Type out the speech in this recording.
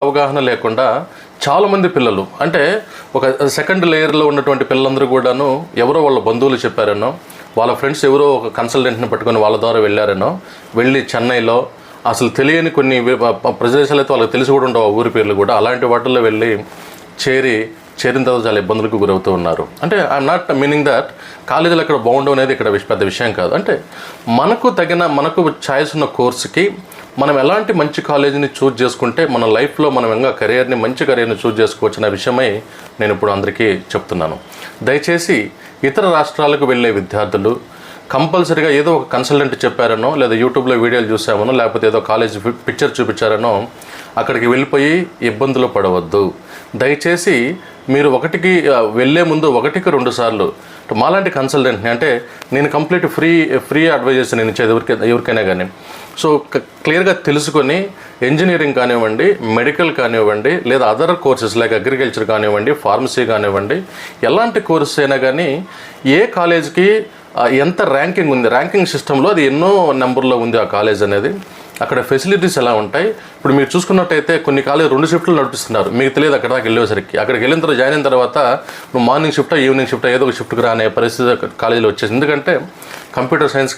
అవగాహన లేకుండా చాలామంది పిల్లలు అంటే ఒక సెకండ్ లేయర్లో ఉన్నటువంటి పిల్లలందరూ కూడాను ఎవరో వాళ్ళ బంధువులు చెప్పారనో, వాళ్ళ ఫ్రెండ్స్ ఎవరో ఒక కన్సల్టెంట్ని పట్టుకొని వాళ్ళ ద్వారా వెళ్ళారనో, వెళ్ళి చెన్నైలో అసలు తెలియని కొన్ని ప్రదేశాలు అయితే వాళ్ళకి తెలిసి కూడా ఉండవు, ఊరి పేర్లు కూడా, అలాంటి వాటిల్లో వెళ్ళి చేరిన తర్వాత చాలా ఇబ్బందులకు గురవుతూ ఉన్నారు. అంటే ఐఎమ్ నాట్ మీనింగ్ దట్ కాలేజీలు అక్కడ బాగుండవు అనేది ఇక్కడ పెద్ద విషయం కాదు. అంటే మనకు ఛాయిస్ ఉన్న కోర్సుకి మనం ఎలాంటి మంచి కాలేజీని చూజ్ చేసుకుంటే మన లైఫ్లో మనం ఇంకా మంచి కెరియర్ని చూజ్ చేసుకోవచ్చు అనే విషయమై నేను ఇప్పుడు అందరికీ చెప్తున్నాను. దయచేసి ఇతర రాష్ట్రాలకు వెళ్ళే విద్యార్థులు కంపల్సరీగా ఏదో ఒక కన్సల్టెంట్ చెప్పారనో, లేదా యూట్యూబ్లో వీడియోలు చూసామనో, లేకపోతే ఏదో కాలేజ్ పిక్చర్ చూపించారనో అక్కడికి వెళ్ళిపోయి ఇబ్బందులు పడవద్దు. దయచేసి మీరు వెళ్ళే ముందు 1-2 సార్లు మాలాంటి కన్సల్టెంట్ని, అంటే నేను కంప్లీట్ ఫ్రీ అడ్వైజెస్ నేను ఇచ్చేది ఎవరికైనా కానీ, సో క్లియర్గా తెలుసుకొని ఇంజనీరింగ్ కానివ్వండి, మెడికల్ కానివ్వండి, లేదా అదర్ కోర్సెస్ లైక్ అగ్రికల్చర్ కానివ్వండి, ఫార్మసీ కానివ్వండి, ఎలాంటి కోర్సెస్ అయినా కానీ ఏ కాలేజ్కి ఎంత ర్యాంకింగ్ ఉంది, ర్యాంకింగ్ సిస్టంలో అది ఎన్నో నెంబర్లో ఉంది ఆ కాలేజ్ అనేది, అక్కడ ఫెసిలిటీస్ ఎలా ఉంటాయి. ఇప్పుడు మీరు చూసుకున్నట్టయితే కొన్ని కాలేజ్ 2 షిఫ్ట్లు నడిపిస్తున్నారు, మీకు తెలియదు అక్కడ దాకా వెళ్ళేసరికి. అక్కడికి వెళ్ళిన తర్వాత జాయిన్ అయిన తర్వాత నువ్వు మార్నింగ్ షిఫ్టా ఈవినింగ్ షిఫ్టా ఏదో ఒక షిఫ్ట్కి రానే పరిస్థితి కాలేజీలో వచ్చేసి, ఎందుకంటే కంప్యూటర్ సైన్స్